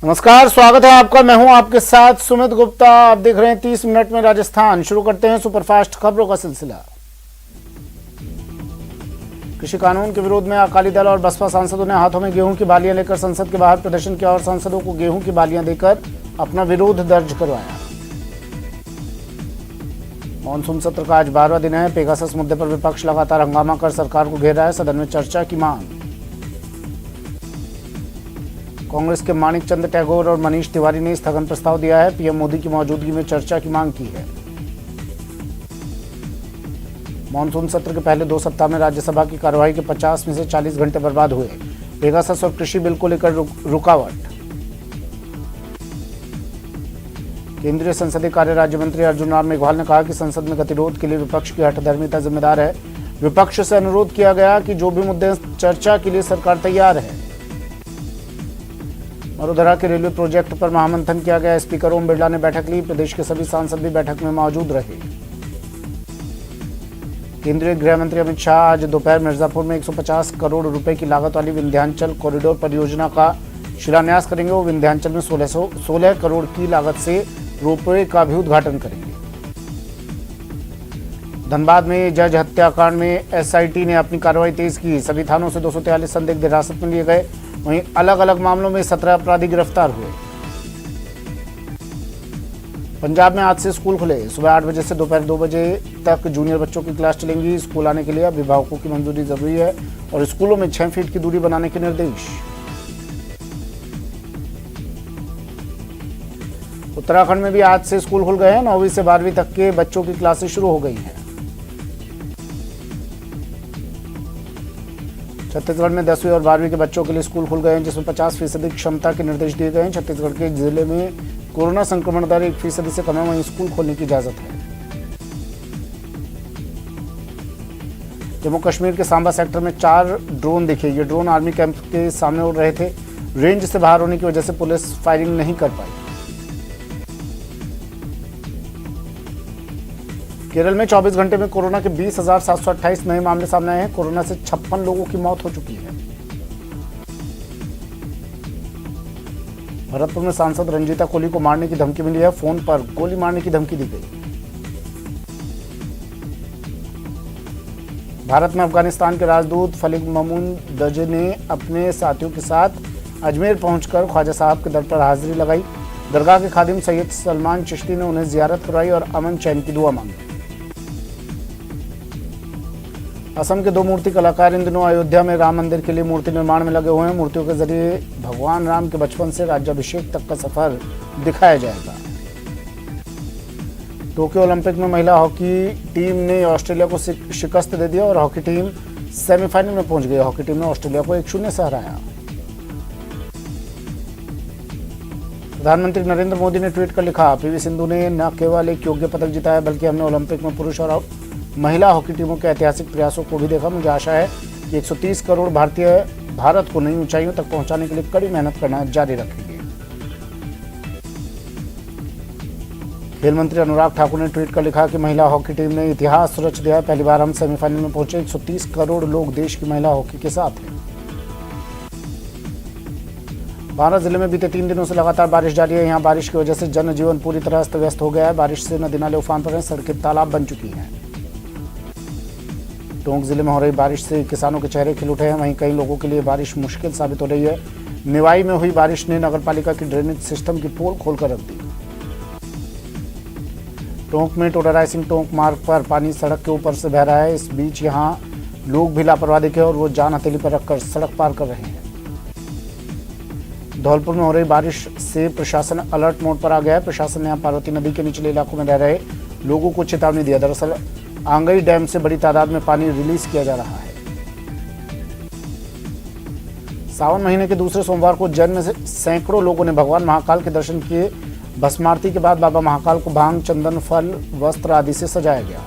नमस्कार, स्वागत है आपका। मैं हूं आपके साथ सुमित गुप्ता। आप देख रहे हैं 30 मिनट में राजस्थान। शुरू करते हैं सुपरफास्ट खबरों का सिलसिला। कृषि कानून के विरोध में अकाली दल और बसपा सांसदों ने हाथों में गेहूं की बालियां लेकर संसद के बाहर प्रदर्शन किया और सांसदों को गेहूं की बालियां देकर अपना विरोध दर्ज करवाया। मानसून सत्र का आज 12वां दिन है। पेगासस मुद्दे पर विपक्ष लगातार हंगामा कर सरकार को घेर रहा है। सदन में चर्चा की मांग। कांग्रेस के माणिक चंद टैगोर और मनीष तिवारी ने स्थगन प्रस्ताव दिया है। पीएम मोदी की मौजूदगी में चर्चा की मांग की है। मानसून सत्र के पहले 2 सप्ताह में राज्यसभा की कार्यवाही के 50 में से 40 घंटे बर्बाद हुए। पेगासस और कृषि बिल को लेकर रुकावट। केंद्रीय संसदीय कार्य राज्य मंत्री अर्जुन राम मेघवाल ने कहा कि संसद में गतिरोध के लिए विपक्ष की हठधर्मिता जिम्मेदार है। विपक्ष से अनुरोध किया गया कि जो भी मुद्दे चर्चा के लिए सरकार तैयार है। मरुधरा के रेलवे प्रोजेक्ट पर महामंथन किया गया। स्पीकर ओम बिरला ने बैठक ली। प्रदेश के सभी सांसद भी बैठक में मौजूद रहे। केंद्रीय गृह मंत्री अमित शाह आज दोपहर मिर्जापुर में 150 करोड़ रुपए की लागत वाली विंध्याचल कॉरिडोर परियोजना का शिलान्यास करेंगे। वो विंध्याचल में 16 करोड़ की लागत से रोपवे का भी उद्घाटन करेंगे। धनबाद में जज हत्याकांड में एसआईटी ने अपनी कार्रवाई तेज की। सभी थानों से 243 संदिग्ध हिरासत में लिए गए। वहीं अलग अलग मामलों में 17 अपराधी गिरफ्तार हुए। पंजाब में आज से स्कूल खुले। सुबह 8 बजे से दोपहर 2 बजे तक जूनियर बच्चों की क्लास चलेंगी। स्कूल आने के लिए अभिभावकों की मंजूरी जरूरी है और स्कूलों में 6 फीट की दूरी बनाने के निर्देश। उत्तराखंड में भी आज से स्कूल खुल गए हैं। 9वीं से 12वीं तक के बच्चों की क्लासेस शुरू हो गई हैं। छत्तीसगढ़ में 10वीं और 12वीं के बच्चों के लिए स्कूल खुल गए हैं, जिसमें 50% क्षमता के निर्देश दिए गए हैं। छत्तीसगढ़ के जिले में कोरोना संक्रमण दर 1% से कम है। वहीं स्कूल खोलने की इजाजत है। जम्मू कश्मीर के सांबा सेक्टर में 4 ड्रोन दिखे। ये ड्रोन आर्मी कैंप के सामने उड़ रहे थे। रेंज से बाहर होने की वजह से पुलिस फायरिंग नहीं कर पाई। केरल में 24 घंटे में कोरोना के 20,728 नए मामले सामने आए हैं। कोरोना से 56 लोगों की मौत हो चुकी है। भरतपुर में सांसद रंजीता कोहली को मारने की धमकी मिली है। फोन पर गोली मारने की धमकी दी गई। भारत में अफगानिस्तान के राजदूत फलीग महमूद ने अपने साथियों के साथ अजमेर पहुंचकर ख्वाजा साहब के दर पर हाजिरी लगाई। दरगाह के खादिम सैयद सलमान चिश्ती ने उन्हें जियारत करवाई और अमन चैन की दुआ मांगी। असम के 2 मूर्ति कलाकार इन दिनों अयोध्या में राम मंदिर के लिए मूर्ति निर्माण में लगे हुए हैं। मूर्तियों के जरिए भगवान राम के बचपन से राज्याभिषेक तक का सफर दिखाया जाएगा। टोक्यो ओलंपिक में महिला हॉकी टीम ने ऑस्ट्रेलिया को शिकस्त दे दिया और हॉकी टीम सेमीफाइनल में पहुंच गई। हॉकी टीम ने ऑस्ट्रेलिया को 1-0 से हराया। प्रधानमंत्री नरेंद्र मोदी ने ट्वीट कर लिखा, पीवी सिंधु ने न केवल एक योग्य पदक जीता है बल्कि हमने ओलंपिक में पुरुष और महिला हॉकी टीमों के ऐतिहासिक प्रयासों को भी देखा। मुझे आशा है कि 130 करोड़ भारतीय भारत को नई ऊंचाइयों तक पहुंचाने के लिए कड़ी मेहनत करना जारी रखेंगे। खेल मंत्री अनुराग ठाकुर ने ट्वीट कर लिखा कि महिला हॉकी टीम ने इतिहास रच दिया है। पहली बार हम सेमीफाइनल में पहुंचे। 130 करोड़ लोग देश की महिला हॉकी के साथ हैं। 12 जिले में बीते 3 दिनों से लगातार बारिश जारी है। यहाँ बारिश की वजह से जनजीवन पूरी तरह अस्त व्यस्त हो गया है। बारिश से नदी नाले उफान पर हैं। सड़कें तालाब बन चुकी हैं। टोंक जिले में हो रही बारिश से किसानों के चेहरे खिल उठे हैं। वहीं कई लोगों के लिए बारिश मुश्किल साबित हो रही है। निवाई में हुई बारिश ने नगरपालिका की ड्रेनेज सिस्टम की पोल खोलकर रख दी। टोंक में टोडा रायसिंह टोंक मार्ग पर पानी सड़क के ऊपर से बह रहा है। इस बीच यहां लोग भी लापरवाही दिखे और वो जान हथेली पर रखकर सड़क पार कर रहे हैं। धौलपुर में हो रही बारिश से प्रशासन अलर्ट मोड पर आ गया है। प्रशासन ने यहां पार्वती नदी के निचले इलाकों में रह रहे लोगों को चेतावनी दिया। दरअसल आंगई डैम से बड़ी तादाद में पानी रिलीज किया जा रहा है। सावन महीने के दूसरे सोमवार को जन्म में सैकड़ों लोगों ने भगवान महाकाल के दर्शन किए। भस्मारती के बाद बाबा महाकाल को भांग, चंदन, फल, वस्त्र आदि से सजाया गया।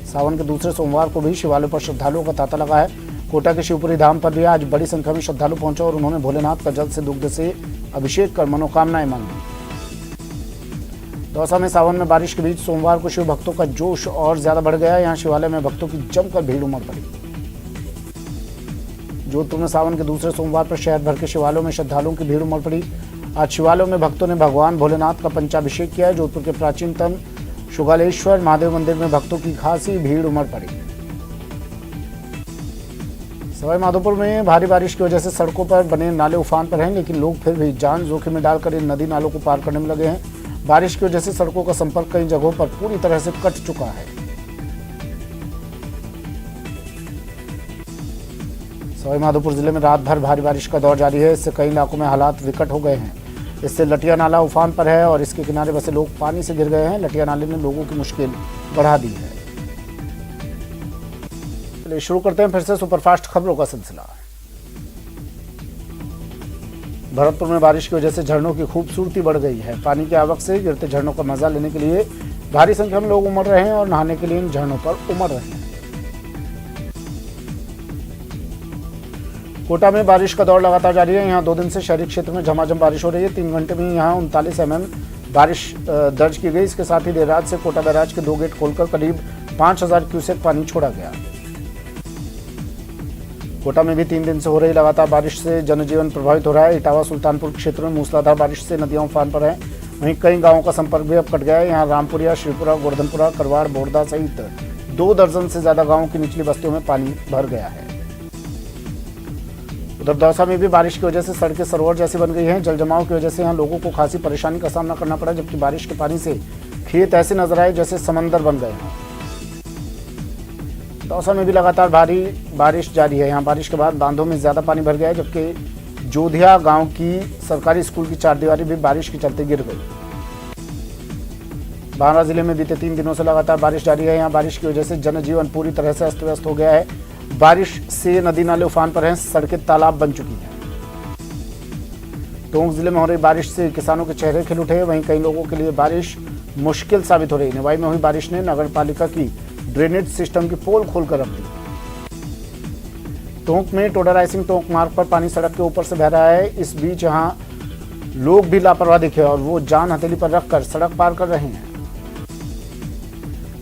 सावन के दूसरे सोमवार को भी शिवालयों पर श्रद्धालुओं का तांता लगा है। कोटा के शिवपुरी धाम पर भी आज बड़ी संख्या में श्रद्धालु पहुंचे और उन्होंने भोलेनाथ का जल से दुग्ध से अभिषेक कर मनोकामनाएं मांगी। दौसा में सावन में बारिश के बीच सोमवार को शिव भक्तों का जोश और ज्यादा बढ़ गया। यहाँ शिवालय में भक्तों की जमकर भीड़ उमड़ पड़ी। जोधपुर में सावन के दूसरे सोमवार पर शहर भर के शिवालयों में श्रद्धालुओं की भीड़ उमड़ पड़ी। आज शिवालयों में भक्तों ने भगवान भोलेनाथ का पंचाभिषेक किया। जोधपुर के प्राचीनतम शुगालेश्वर महादेव मंदिर में भक्तों की खासी भीड़ उमड़ पड़ी। सवाई माधोपुर में भारी बारिश की वजह से सड़कों पर बने नाले उफान पर हैं, लेकिन लोग फिर भी जान जोखिम में डालकर इन नदी नालों को पार करने में लगे हैं। बारिश की वजह से सड़कों का संपर्क कई जगहों पर पूरी तरह से कट चुका है। सवाई माधोपुर जिले में रात भर भारी बारिश का दौर जारी है। इससे कई इलाकों में हालात विकट हो गए हैं। इससे लटिया नाला उफान पर है और इसके किनारे बसे लोग पानी से गिर गए हैं। लटिया नाले ने लोगों की मुश्किल बढ़ा दी है। चलिए शुरू करते हैं फिर से सुपरफास्ट खबरों का सिलसिला। भरतपुर में बारिश की वजह से झरनों की खूबसूरती बढ़ गई है। पानी की आवक से गिरते झरनों का मजा लेने के लिए भारी संख्या में लोग उमड़ रहे हैं और नहाने के लिए इन झरनों पर उमड़ रहे हैं। कोटा में बारिश का दौर लगातार जारी है। यहाँ 2 दिन से शहरी क्षेत्र में झमाझम बारिश हो रही है। 3 घंटे में यहाँ 39 mm बारिश दर्ज की गई। इसके साथ ही देर रात से कोटा बैराज के 2 गेट खोलकर करीब 5000 क्यूसेक पानी छोड़ा गया। कोटा में भी 3 दिन से हो रही लगातार बारिश से जनजीवन प्रभावित हो रहा है। इटावा सुल्तानपुर क्षेत्र में मूसलाधार बारिश से नदियां उफान पर हैं। वहीं कई गांवों का संपर्क भी अब कट गया है। यहाँ रामपुरिया, श्रीपुरा, गोवर्धनपुरा, करवाड़, बोरदा सहित 2 दर्जन से ज्यादा गांवों की निचली बस्तियों में पानी भर गया है। उधर दौसा में भी बारिश की वजह से सड़कें सरोवर जैसी बन गई हैं। जल जमाव की वजह से यहाँ लोगों को खासी परेशानी का सामना करना पड़ा, जबकि बारिश के पानी से खेत ऐसे नजर आए जैसे समंदर बन गए हैं। दौसा में भी लगातार भारी बारिश जारी है। यहाँ बारिश के बाद बांधों में ज्यादा पानी भर गया है, जबकि जोधिया गांव की सरकारी स्कूल की 4 दीवारी भी बारिश के चलते गिर गई। बांदा जिले में बीते 3 दिनों से लगातार बारिश जारी है। यहाँ बारिश की वजह से जनजीवन पूरी तरह से अस्त व्यस्त हो गया है। बारिश से नदी नाले उफान पर हैं, सड़कें तालाब बन चुकी हैं। टोंक जिले में हो रही बारिश से किसानों के चेहरे खिल उठे। वहीं कई लोगों के लिए बारिश मुश्किल साबित हो रही है। निवाई में हुई बारिश ने नगर पालिका की ड्रेनेज सिस्टम की पोल खोलकर रख दी। टोंक में टोडा रायसिंह टोंक मार्ग पर पानी सड़क के ऊपर से बह रहा है। इस बीच यहां लोग भी लापरवाह दिखे और वो जान हथेली पर रखकर सड़क पार कर रहे हैं।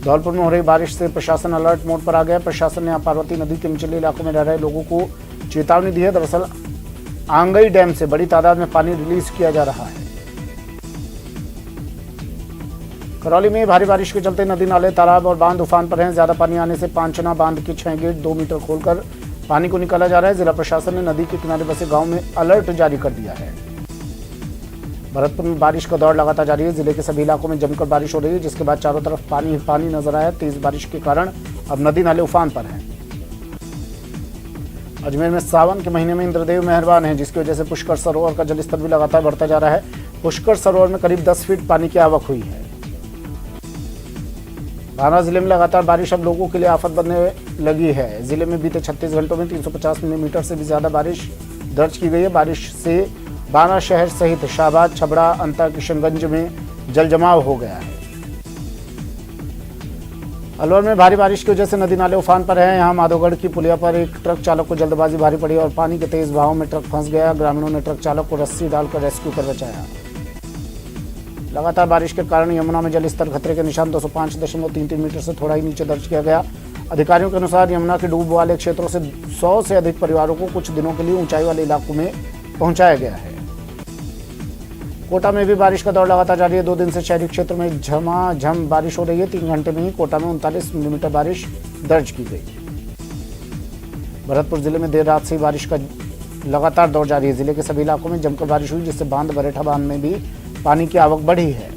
धौलपुर में हो रही बारिश से प्रशासन अलर्ट मोड पर आ गया। प्रशासन ने पार्वती नदी के निचले इलाकों में रह रहे लोगों को चेतावनी दी है। दरअसल आंगई डैम से बड़ी तादाद में पानी रिलीज किया जा रहा है। करौली में भारी बारिश के चलते नदी नाले, तालाब और बांध उफान पर हैं। ज्यादा पानी आने से पांचना बांध के 6 गेट 2 मीटर खोलकर पानी को निकाला जा रहा है। जिला प्रशासन ने नदी के किनारे बसे गांव में अलर्ट जारी कर दिया है। भरतपुर में बारिश का दौर लगातार जारी है। जिले के सभी इलाकों में जमकर बारिश हो रही है, जिसके बाद चारों तरफ पानी ही पानी नजर आया। तेज बारिश के कारण अब नदी नाले उफान पर हैं। अजमेर में सावन के महीने में इंद्रदेव मेहरबान हैं, जिसकी वजह से पुष्कर सरोवर का जलस्तर भी लगातार बढ़ता जा रहा है। पुष्कर सरोवर में करीब 10 फीट पानी की आवक हुई है। बांदा जिले में लगातार बारिश अब लोगों के लिए आफत बनने लगी है। जिले में बीते 36 घंटों में 350 मिलीमीटर से भी ज्यादा बारिश दर्ज की गई है। बारिश से बांदा शहर सहित शाहबाद, छबड़ा, अंता, किशनगंज में जल जमाव हो गया है। अलवर में भारी बारिश की वजह से नदी नाले उफान पर हैं। यहाँ माधोगढ़ की पुलिया पर एक ट्रक चालक को जल्दबाजी भारी पड़ी और पानी के तेज बहाव में ट्रक फंस गया। ग्रामीणों ने ट्रक चालक को रस्सी डालकर रेस्क्यू कर बचाया। लगातार बारिश के कारण यमुना में जलस्तर खतरे के निशान 205.33 मीटर से थोड़ा ही नीचे दर्ज किया गया। अधिकारियों के अनुसार यमुना के डूब वाले क्षेत्रों से 100 से अधिक परिवारों को कुछ दिनों के लिए ऊंचाई वाले इलाकों में पहुंचाया गया है। कोटा में भी बारिश का दौर लगातार जारी है। 2 दिन से शहरी क्षेत्र में झमाझम बारिश हो रही है। 3 घंटे में ही कोटा में 39 मिलीमीटर बारिश दर्ज की गई। भरतपुर जिले में देर रात से ही बारिश का लगातार दौर जारी है। जिले के सभी इलाकों में जमकर बारिश हुई, जिससे बांध बरेठा बांध में भी पानी की आवक बढ़ी है।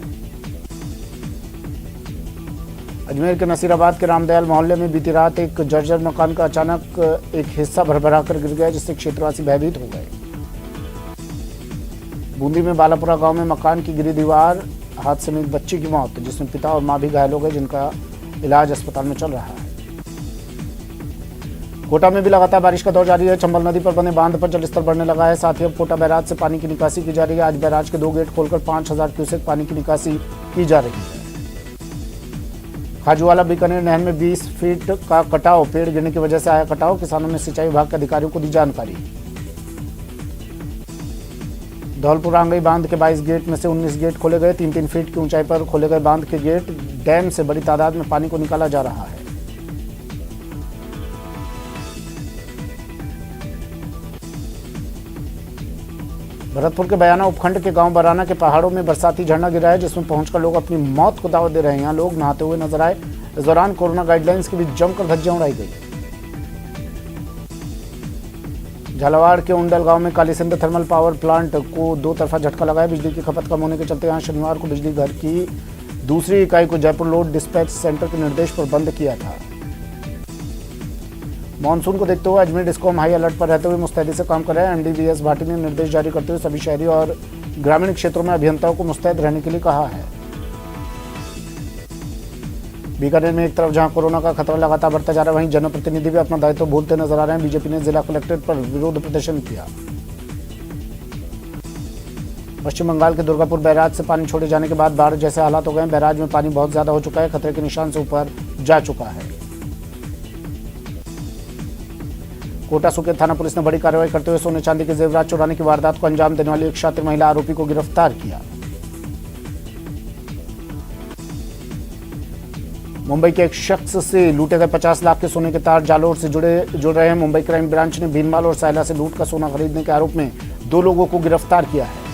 अजमेर के नसीराबाद के रामदयाल मोहल्ले में बीती रात एक जर्जर मकान का अचानक एक हिस्सा भरभरा कर गिर गया, जिससे क्षेत्रवासी भयभीत हो गए। बूंदी में बालापुरा गांव में मकान की गिरी दीवार, हादसे में एक बच्ची की मौत, जिसमें पिता और मां भी घायल हो गए, जिनका इलाज अस्पताल में चल रहा है। कोटा में भी लगातार बारिश का दौर जारी है। चंबल नदी पर बने बांध पर जलस्तर बढ़ने लगा है। साथ ही अब कोटा बैराज से पानी की निकासी की जा रही है। आज बैराज के 2 गेट खोलकर 5000 क्यूसेक पानी की निकासी की जा रही है। खाजूवाला बीकानेर नहर में 20 फीट का कटाव, पेड़ गिरने की वजह से आया कटाव। किसानों ने सिंचाई विभाग के अधिकारियों को दी जानकारी। धौलपुर आंगई बांध के 22 गेट में से 19 गेट खोले गए। 3-3 फीट की ऊंचाई पर खोले गए बांध के गेट डैम से बड़ी तादाद में पानी को निकाला जा रहा है। भरतपुर के बयाना उपखंड के गांव बराना के पहाड़ों में बरसाती झरना गिरा है, जिसमें पहुंचकर लोग अपनी मौत को दावत दे रहे हैं। यहाँ लोग नहाते हुए नजर आए। इस दौरान कोरोना गाइडलाइंस के बीच जमकर धज्जियां उड़ाई गई। झालावाड़ के उंडल गांव में कालीसिंध थर्मल पावर प्लांट को दो तरफा झटका लगा है। बिजली की खपत कम होने के चलते यहां शनिवार को बिजली घर की दूसरी इकाई को जयपुर लोड डिस्पैच सेंटर के निर्देश पर बंद किया था। मानसून को देखते हुए अजमेर डिस्कॉम हाई अलर्ट पर रहते हुए मुस्तैदी से काम कर रहे हैं। एनडीवीएस भाटी ने निर्देश जारी करते हुए सभी शहरी और ग्रामीण क्षेत्रों में अभियंताओं को मुस्तैद रहने के लिए कहा है। बीकानेर में एक तरफ जहां कोरोना का खतरा लगातार बढ़ता जा रहा है, वहीं जनप्रतिनिधि भी अपना दायित्व भूलते नजर आ रहे हैं। बीजेपी ने जिला कलेक्ट्रेट पर विरोध प्रदर्शन किया। पश्चिम बंगाल के दुर्गापुर बैराज से पानी छोड़े जाने के बाद बाढ़ जैसे हालात हो गए। बैराज में पानी बहुत ज्यादा हो चुका है, खतरे के निशान से ऊपर जा चुका है। कोटा सुके थाना पुलिस ने बड़ी कार्रवाई करते हुए सोने चांदी के जेवरात चुराने की वारदात को अंजाम देने वाली एक शातिर महिला आरोपी को गिरफ्तार किया। मुंबई के एक शख्स से लूटे गए 50 लाख के सोने के तार जालोर से जुड़ रहे हैं। मुंबई क्राइम ब्रांच ने भीनमाल और सायला से लूट का सोना खरीदने के आरोप में 2 लोगों को गिरफ्तार किया है।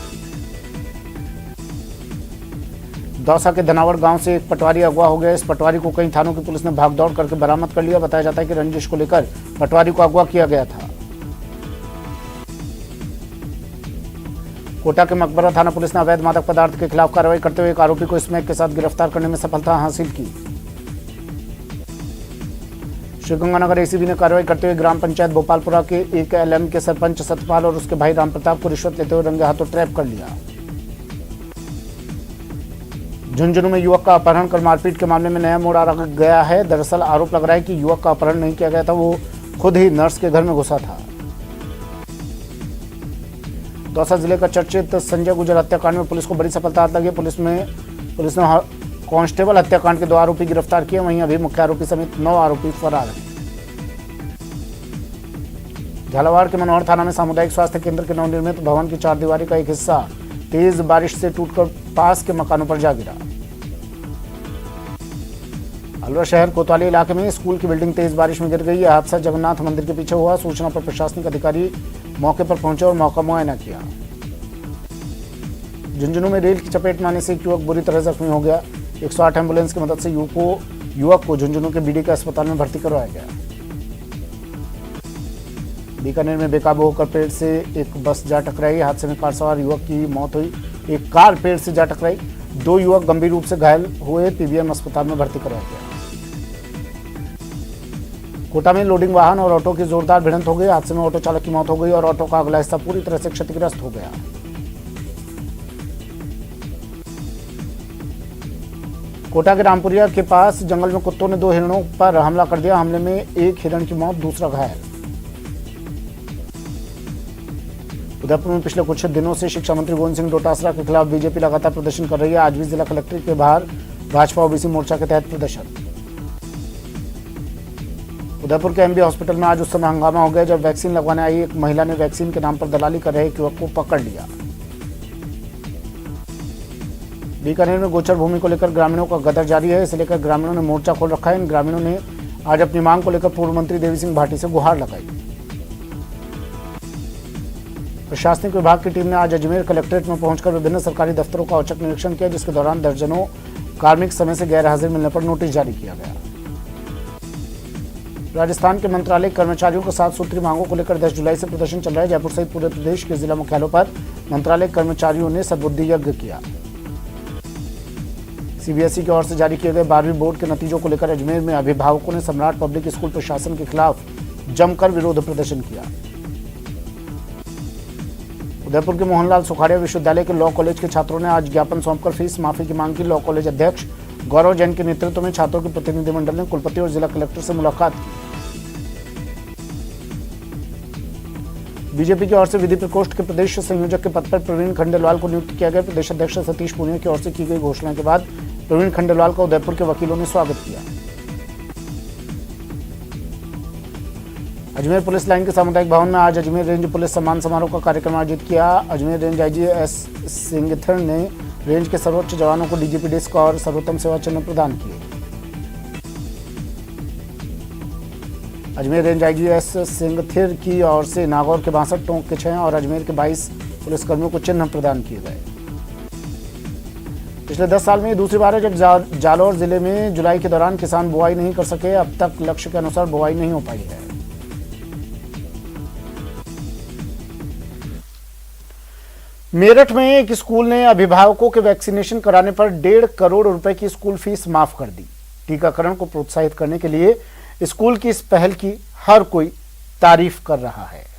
दौसा के धनावड़ गांव से एक पटवारी अगवा हो गया। इस पटवारी को कई थानों की पुलिस ने भागदौड़ करके बरामद कर लिया। बताया जाता है कि रंजिश को लेकर पटवारी को अगवा किया गया था। कोटा के मकबरा थाना पुलिस ने अवैध मादक पदार्थ के खिलाफ कार्रवाई करते हुए एक आरोपी को स्मैक के साथ गिरफ्तार करने में सफलता हासिल की। श्रीगंगानगर एसीबी ने कार्रवाई करते हुए ग्राम पंचायत भोपालपुरा के एक एलएम के सरपंच सतपाल और उसके भाई राम प्रताप को रिश्वत लेते हुए रंगे हाथों ट्रैप कर लिया। झुंझुनू में युवक का अपहरण कर मारपीट के मामले में नया मोड़ आ गया है। दरअसल आरोप लग रहा है कि युवक का अपहरण नहीं किया गया था, वो खुद ही नर्स के घर में घुसा था। दौसा जिले का चर्चित संजय गुर्जर हत्याकांड में पुलिस को बड़ी सफलता हाथ लगी। पुलिस ने कांस्टेबल हत्याकांड के 2 आरोपी गिरफ्तार किए। वहीं अभी मुख्य आरोपी समेत 9 आरोपी फरार हैं। झालावाड़ के मनोहर थाना में सामुदायिक स्वास्थ्य केंद्र के नवनिर्मित भवन की 4 दीवारी का एक हिस्सा तेज बारिश से टूटकर पास के मकानों पर जा गिरा। अलवर शहर कोतवाली इलाके में स्कूल की बिल्डिंग तेज बारिश में गिर गई। यह हादसा जगन्नाथ मंदिर के पीछे हुआ। सूचना पर प्रशासनिक अधिकारी मौके पर पहुंचे और मौका मुआयना किया। झुंझुनू में रेल की चपेट में आने से एक युवक बुरी तरह जख्मी हो गया। 108 एम्बुलेंस की मदद से युवक को झुंझुनू के बीडी के अस्पताल में भर्ती करवाया गया। बीकानेर में बेकाबू होकर पेड़ से एक बस जा टकराई। हादसे में कार सवार युवक की मौत हुई। एक कार पेड़ से जा टकराई। 2 युवक गंभीर रूप से घायल हुए, पीबीएम अस्पताल में भर्ती करवाया गया। कोटा में लोडिंग वाहन और ऑटो की जोरदार भिड़ंत हो गई। हादसे में ऑटो चालक की मौत हो गई और ऑटो का अगला हिस्सा पूरी तरह से क्षतिग्रस्त हो गया। कोटा के रामपुरिया के पास जंगल में कुत्तों ने 2 हिरणों पर हमला कर दिया। हमले में एक हिरण की मौत, दूसरा घायल। उदयपुर में पिछले कुछ दिनों से शिक्षा मंत्री गोविंद सिंह डोटासरा के खिलाफ बीजेपी लगातार प्रदर्शन कर रही है। आज भी जिला कलेक्ट्रेट के बाहर भाजपा ओबीसी मोर्चा के तहत प्रदर्शन। उदयपुर के एमबी हॉस्पिटल में आज उस समय हंगामा हो गया जब वैक्सीन लगवाने आई एक महिला ने वैक्सीन के नाम पर दलाली कर रहे एक युवक को पकड़ लिया। बीकानेर में गोचर भूमि को लेकर ग्रामीणों का गदर जारी है। इसे लेकर ग्रामीणों ने मोर्चा खोल रखा है। इन ग्रामीणों ने आज अपनी मांग को लेकर पूर्व मंत्री देवी सिंह भाटी से गुहार लगाई। प्रशासनिक विभाग की टीम ने आज अजमेर कलेक्ट्रेट में पहुंचकर विभिन्न सरकारी दफ्तरों का औचक निरीक्षण किया, जिसके दौरान दर्जनों कार्मिक समय से गैर हाजिर मिलने पर नोटिस जारी किया गया। राजस्थान के मंत्रालय कर्मचारियों के 7 सूत्री मांगों को लेकर 10 जुलाई से प्रदर्शन चल रहा है। जयपुर सहित पूरे प्रदेश के जिला मुख्यालयों पर मंत्रालय कर्मचारियों ने सद्बुद्धि यज्ञ किया। सीबीएसई की ओर से जारी किए गए 12वीं बोर्ड के नतीजों को लेकर अजमेर में अभिभावकों ने सम्राट पब्लिक स्कूल प्रशासन के खिलाफ जमकर विरोध प्रदर्शन किया। उदयपुर के मोहनलाल सुखाड़िया विश्वविद्यालय के लॉ कॉलेज के छात्रों ने आज ज्ञापन सौंपकर फीस माफी की मांग की। लॉ कॉलेज अध्यक्ष गौरव जैन के नेतृत्व में छात्रों के प्रतिनिधिमंडल ने कुलपति और जिला कलेक्टर से मुलाकात की। बीजेपी की ओर से विधि प्रकोष्ठ के प्रदेश संयोजक के पद पर प्रवीण खंडेलवाल को नियुक्त किया गया। प्रदेश अध्यक्ष सतीश पूनिया की ओर से की गई घोषणा के बाद प्रवीण खंडेलवाल का उदयपुर के वकीलों ने स्वागत किया। अजमेर पुलिस लाइन के सामुदायिक भवन में आज अजमेर रेंज पुलिस सम्मान समारोह का कार्यक्रम आयोजित किया। अजमेर रेंज आईजी एस सिंगथर ने रेंज के सर्वोच्च जवानों को डीजीपी डिस्क और सर्वोत्तम सेवा चिन्ह प्रदान किए। अजमेर रेंज आईजी एस सिंगथिर की ओर से नागौर के 62 टोंक के 6 और अजमेर के 22 पुलिसकर्मियों को चिन्ह प्रदान किए गए। पिछले 10 साल में ये दूसरी बार है जब जालौर जिले में जुलाई के दौरान किसान बुआई नहीं कर सके। अब तक लक्ष्य के अनुसार बुआई नहीं हो पाई है। मेरठ में एक स्कूल ने अभिभावकों के वैक्सीनेशन कराने पर 1.5 करोड़ रुपए की स्कूल फीस माफ कर दी। टीकाकरण को प्रोत्साहित करने के लिए स्कूल की इस पहल की हर कोई तारीफ कर रहा है।